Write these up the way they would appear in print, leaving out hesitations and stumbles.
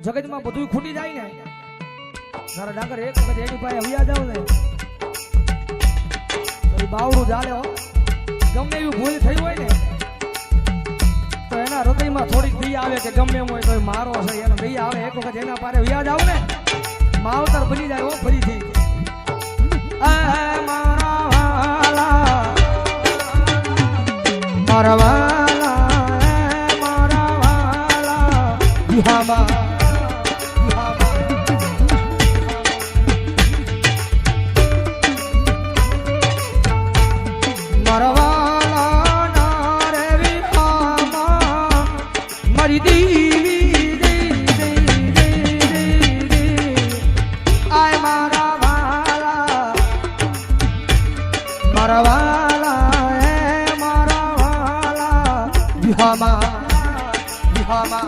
જગતમાં બધું ખૂટી જાય ને તારા ડાકર એક વખત એની પાસે હવિયા જાવ ને તો બાવડું ચાલે હો. ગમે એવી ભૂલ થઈ હોય ને તો એના હૃદયમાં થોડીક દયા આવે કે ગમે એમ હોય તો મારો છે એનો દયા આવે. એક વખત એના પાસે હવિયા જાવ ને માવતર બની જાય હો ફરીથી. મારા વાલા મારા વાલા બિહામા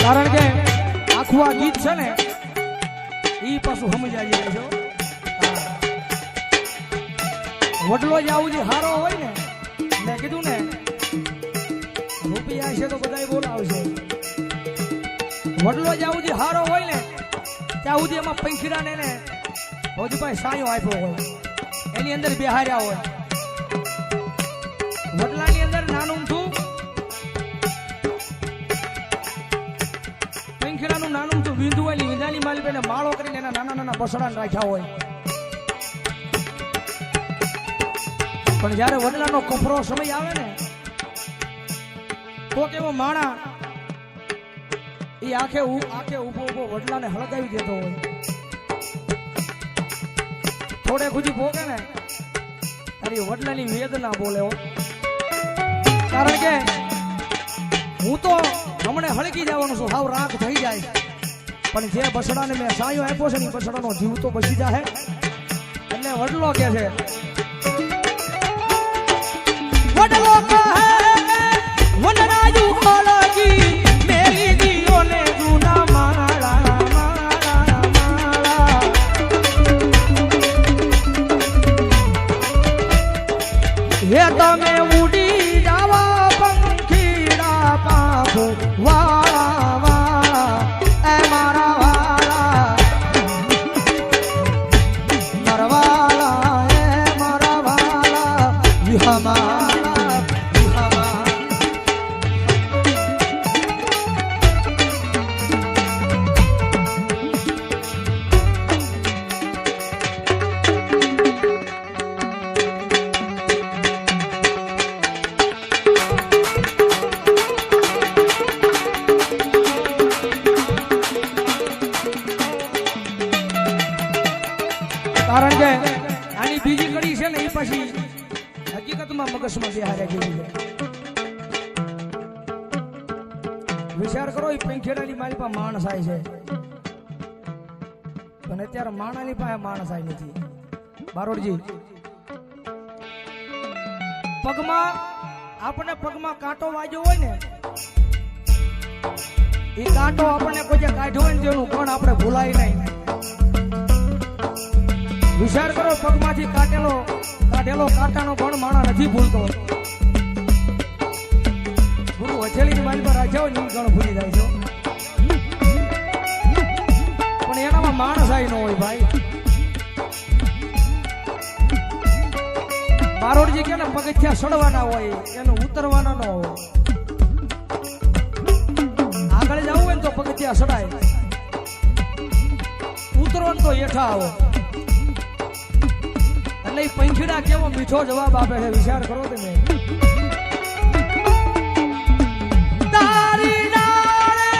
કારણ કે આખું આ ગીત છે ને ઈ પાછું સમજાવી જાય છે. વડલો જ આવું જે હારો હોય ને મેં કીધું ને રૂપિયા છે તો બધા બોલાવશે. વડલો જ આવું જે હારો હોય ને ત્યાં સુધી એમાં પંખીડા ને ભોજભાઈ સાયો આપ્યો હોય એની અંદર બેહાર્યા હોય. વડલાની અંદર નાનું છું પંખીડાનું નાનું છું વિંધુ વાળી વિંધાની માલી બેને માળો કરીને એના નાના નાના બસડાને રાખ્યા હોય. પણ જયારે વડલાનો કફરો સમય આવે ને તો કેવો માણા એ આખે ઉભો વડલાને હળગાવી દેતો હોય. થોડે ખુદી ભોગે ને તારી વડલાની વેદના બોલે હો. કારણ કે હું તો હમણે હળગી જવાનું છું હાવ રાખ થઈ જાય પણ જે બસડાને મેં સાયો આપ્યો છે ને એ બસડાનો જીવ તો બચી જાય. એટલે વડલો કે છે વડલો કહે વનરાજુ ખોલકી મેરી દીઓને જૂના માળા માળા માળા હે તમે ઉડી જાવા પંખીડા પાંખો વાળા વાળા એ મારા વાળા મારા વાળા એ મારા વાળા વિહામા કારણ કે આની બીજી કડી છે ને એ પછી હકીકતમાં મગજમાં બેહારે જેવી છે. વિચાર કરો એ પંખેડાની મારી પાસે માણસ આવે છે અને અત્યારે માણાની પાસે માણસ આવી નથી. બારોડજી પગમાં આપણે પગમાં કાંટો વાગ્યો હોય ને એ કાંટો આપણને કોઈ કાઢ્યો હોય ને તેનું પણ આપણે ભૂલાય નહીં. વિચાર કરો પગમાંથી કાઢેલો કાંટાનો પણ માણા નથી ભૂલતો. ગુરુ હથેળીની મારી પર રાખ્યા હોય ને ગણ ભૂલી જાય છે પણ એનામાં માણસ આવી ન હોય ભાઈ. બારોડજી કે ને પગથિયા સડવાના હોય એનું ઉતરવાના ન હોય. આગળ જવું હોય ને તો પગથિયા સડાય ઉતરવાનું તો હેઠા આવો. એટલે પંખીડા કેવો મીઠો જવાબ આપે છે વિચાર કરો તમે. તારી ડાળે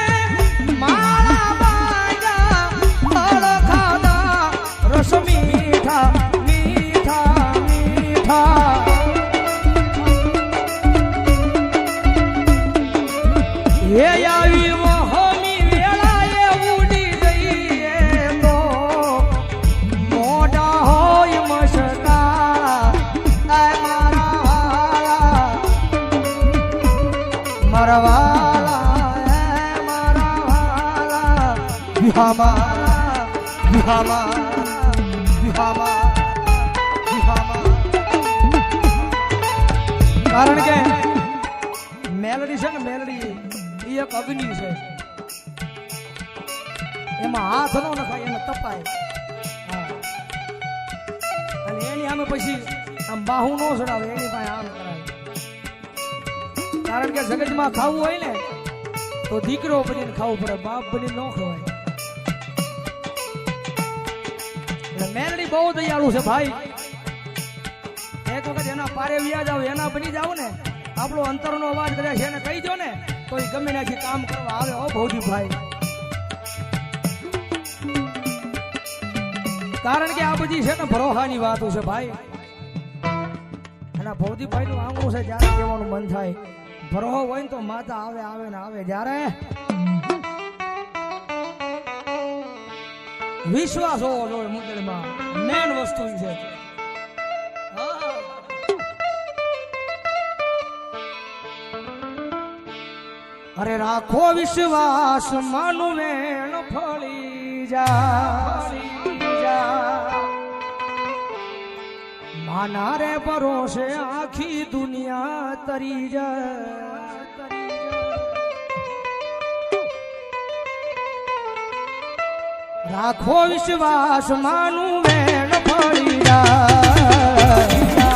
માળા બાંધ્યા ફળ ખાધા રસ મીઠા મીઠા મીઠા એ આવી વહમી વેળાએ ઉડી ગઈ તો મોઢા વિહામાં વિહામાં વિહામાં વિહામાં કારણ કે મેલડી છે ને મેલડી એ એક અગ્નિ છે એમાં હાથ નો નખાય એને તપાય અને એની આમે પછી આમ બાહુ નો ચડાવે એની પાસે આમ કરાય કારણ કે જગતમાં ખાવું હોય ને તો દીકરો બનીને ખાવું પડે બાપ બનીને ન ખવાય એટલે મેલડી બહુ દયાળુ છે ભાઈ એક વખત એના પારે વ્યા જાવ એના બની જાવ ને આપણો અંતરનો અવાજ કદાચ એને કહી દો ને તો એ ગમે ત્યાંથી કામ કરવા આવે હો ભૌજી ભાઈ કારણ કે આ બધી છે ને ભરોહાની વાતો છે ભાઈ અને ભૌજીભાઈ નું આંગણું છે જ્યારે કહેવાનું મન થાય ભરોહો હોય ને તો માતા આવે આવે ને આવે જ્યારે વિશ્વાસ હોવો જોઈએ મુંદડીમાં મેન વસ્તુ છે અરે રાખો વિશ્વાસ માનું વેણ ફળી જા માના રે ભરોસે આખી દુનિયા તરી જાય રાખો વિશ્વાસ માનું વેણ ફળી જાય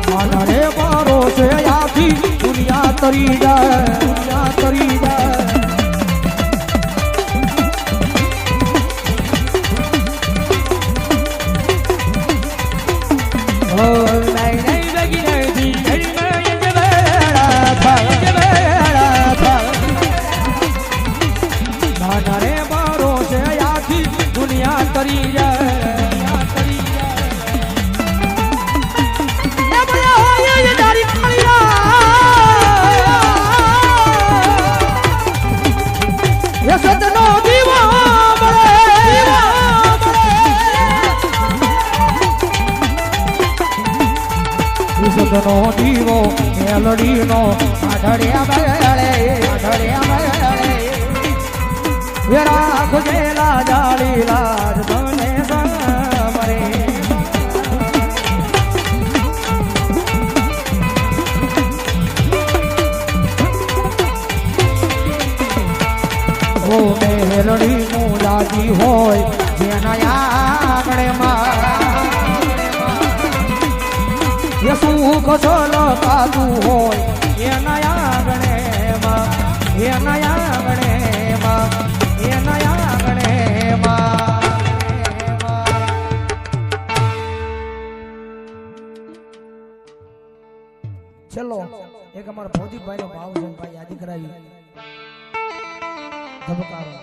માના રે ભરોસે આખી દુનિયા તરી જાય દુનિયા તરી જાય નો દીવો મેલડી નો આઢળ્યા બળે વેરા ખુજેલા જાળી લાજ બને સમરે ઓ મેલડી નું લાગી હોય જેના આંગણે માં સુખ છલકાતું હોય એના આંગણેમાં એના આંગણેમાં એના આંગણેમાં ચલો એક અમારા ભૌતિકભાઈ નો ભાવ છે ભાઈ યાદી કરાવી ધબકારો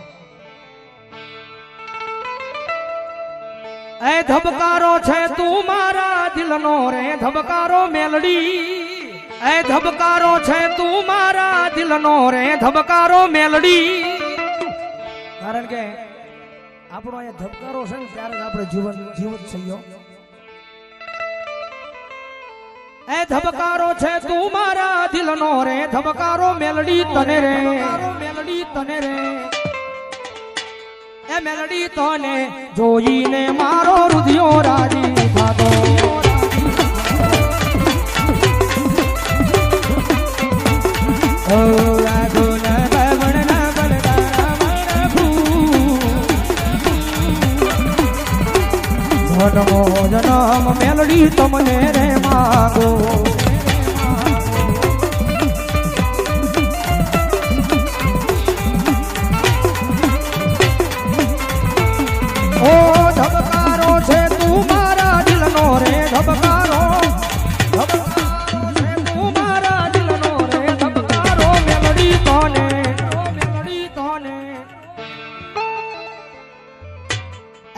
એ ધબકારો છે તું મારા દિલનો રે ધબકારો મેલડી એ ધબકારો છે તું મારા દિલનો રે ધબકારો મેલડી કારણ કે આપણો અહીંયા ધબકારો છે ને ત્યારે જ આપણે જીવત છીએ એ ધબકારો છે તું મારા દિલનો રે ધબકારો મેલડી તને રે મેલડી તને રે એ મેલડી તને જોઈને મારો હૃદયો રાજી થાતો જન્મ મેલડી તમને રે માગો ઓ ધબકારો છે તું મારા દિલનો રે ધબકારો છે તું મારા દિલનો રે ધબકારો મેલડી તને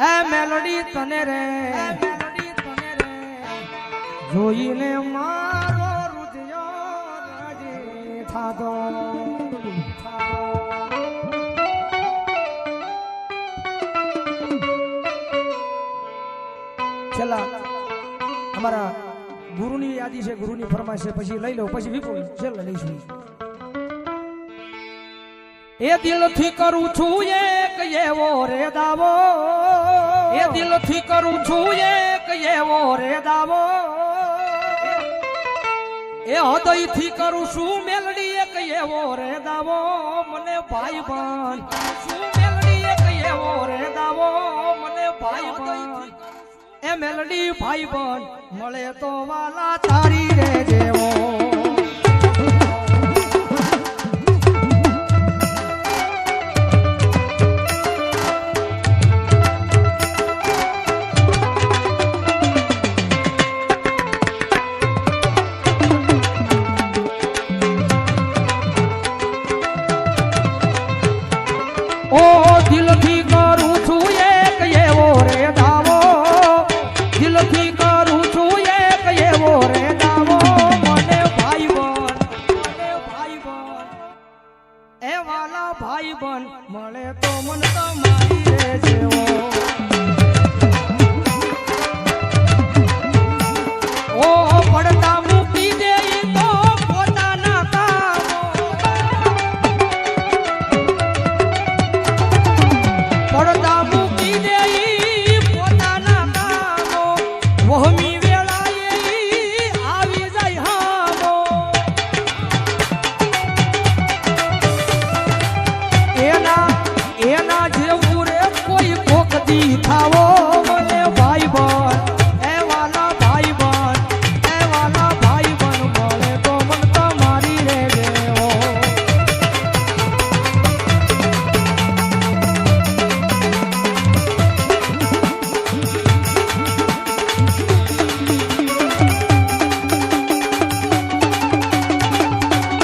એ મેલડી તને રે જોઈને મારો હૃદયો રાજી થાતો છેલ્લા અમારા ગુરુની યાદી છે ગુરુની ફરમાઈશ છે પછી લઈ લો પછી વિપુલ છેલ્લે લઈશું એ દિલથી કરું છું એક એવો રે દાવો, એ દિલથી કરું છું એક એવો રે દાવો, એ હૃદયથી કરું છું મેલડી એક એવો રે દાવો, મને ભાઈ બન શું મેલડી એક એવો રે દાવો, મને ભાઈ બન એ મેલડી ભાઈ બન મળે તો વાલા તારી રે જેવો. દિલથી કરું છું એક એવો રે દાવો, દિલથી કરું છું એક એવો રે દાવો, મને ભાઈ બન, મને ભાઈ બન એ વાલા ભાઈ બન મળે તો મન તમારી રે જેવો. ઓ પડતા મૂકી દે તો પોતાના કામો, પડતા મૂકી દે પોતાના કામો, વહમી વેળાએ આવી જાય હામો. એના જેવું રે કોઈ કોકદી થાવો, મને ભાઈ બન એ વાલા ભાઈ બન, એ વાલા ભાઈ બન મળે તો મન તમારી રે જેવો.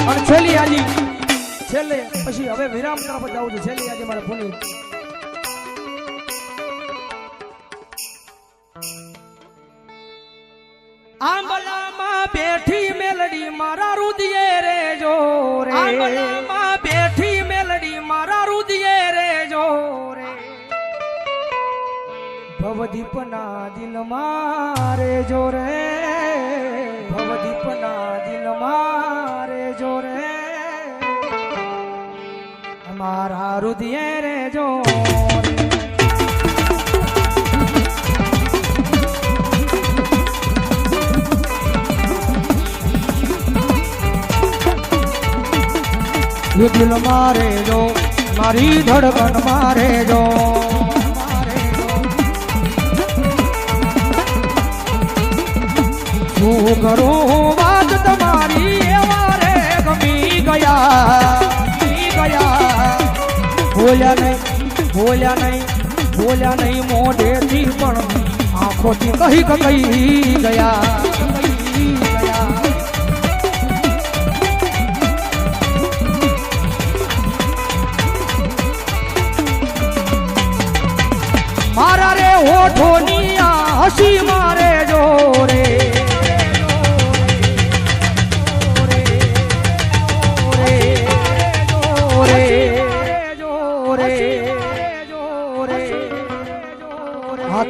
અને છેલ્લી આજી છેલ્લે પછી હવે વિરામ તરફ જવું છે. છેલ્લી આજે મારે પુની આંબલામાં બેઠી મેલડી મારા રુદિયે રે જો રે, આંબલામાં બેઠી મેલડી મારા રુદિયે રે જો રે, ભવદીપના દિલ મારે જો રે, ભવદીપના દિલ મારે જો રે, મારા રુદિયે રે જો રે. દિલ મારે જો, મારી ધડકન મારે જો, શું કરું વાત તમારી એવા રે ગમી ગયા, બોલ્યા નહીં બોલ્યા નહીં મોઢેથી પણ આંખોથી કહી ગયા. મારા રે હોઠોની આ હસી મારે જો રે,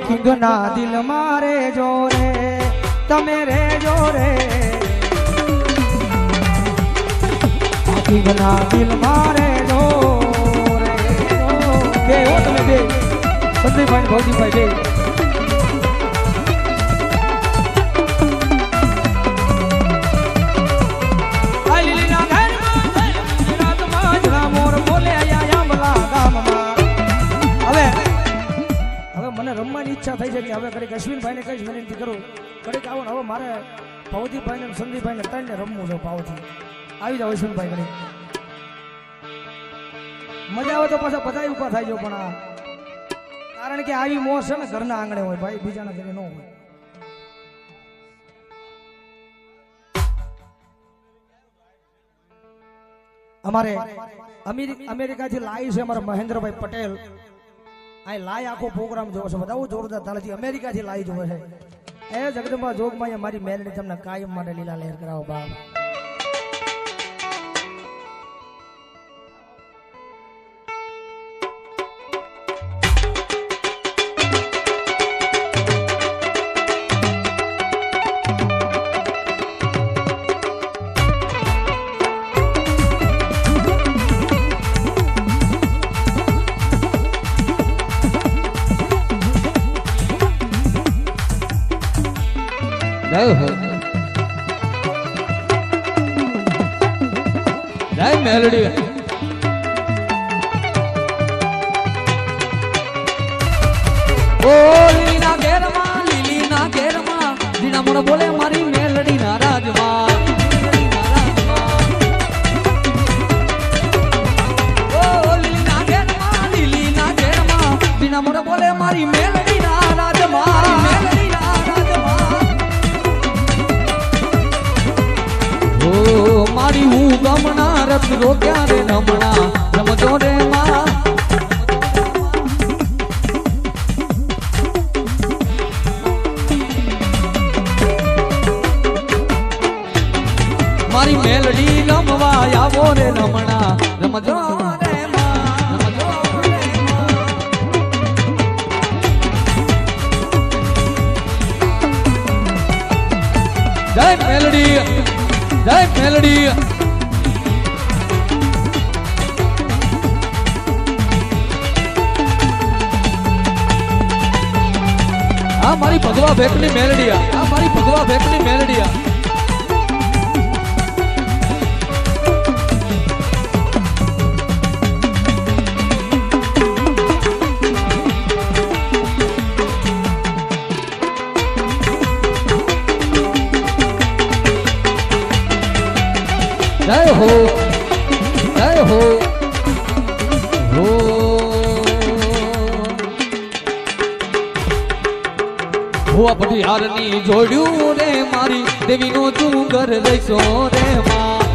કિંગના દિલ મારે જો રે, તમે રે જો રે, કિંગના દિલ મારે જો રે. બે હો તમે બે, સંદીપભાઈ ભૌજીભાઈ બે. મને રમવાની ઈચ્છા થઈ છે કે હવે કડીક અશ્વિનભાઈને કઈ વિનંતી કરું, કડીક આવો ને હવે મારે ભવદીપભાઈને સંદીપભાઈને ત્રણને રમવું છે ભાવથી. આવી જાવ અશ્વિનભાઈ કડીક. મજા આવે તો પાછા બધા ઉભા થાય જો, પણ આ કારણ કે આવી મોજ છે ને ઘરના આંગણે હોય ભાઈ, બીજાના ઘરે ન હોય. અમારે અમેરિકાથી લાઈવ છે અમારા મહેન્દ્રભાઈ પટેલ, આ લાઈ આખો પ્રોગ્રામ જોવો છે બધા, જોરદાર તાલથી અમેરિકાથી લાઈ જોવે છે. એ જગદંબા જોગમાં મારી મેલડી તમને કાયમ માટે લીલા લહેર કરાવો બાપ. જય હો જય મેલડી ઓ લીલા ઘેરમાં લીલીના ઘેરમાં દીના મોણ બોલે મારી મેલડી ના રાજમાં ઓ લીલીના ઘેરમાં દીના મોણ બોલે મારી મેલડી ના રાજમાં મેલડી ના રાજમાં ઓ મારી હું ગમના રત રોક્યા રે નમણા રમજો રે માં મારી મેલડી રમવા આવો રે રમણા રમજો રે માં રમજો રે માં જય મેલડી જય મેલડી આ મારી ભગવા ભેકની મેલડીયા આ મારી ભગવા ભેકની મેલડીયા જય હો જય હો હો હુઆ પટિયારની જોડ્યું રે મારી દેવીનો ચુંગર લઈશો રે માં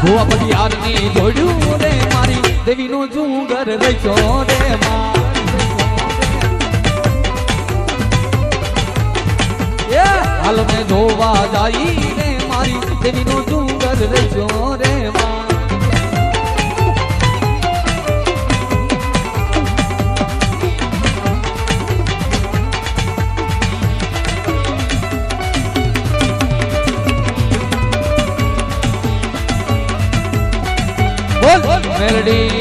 હુઆ પટિયારની જોડ્યું રે મારી દેવીનો ચુંગર લઈશો રે માં હાલ મેં જોવા જાઈ રે મારી દેવીનો ડુંગર રજો રે માં બોલ મેલડી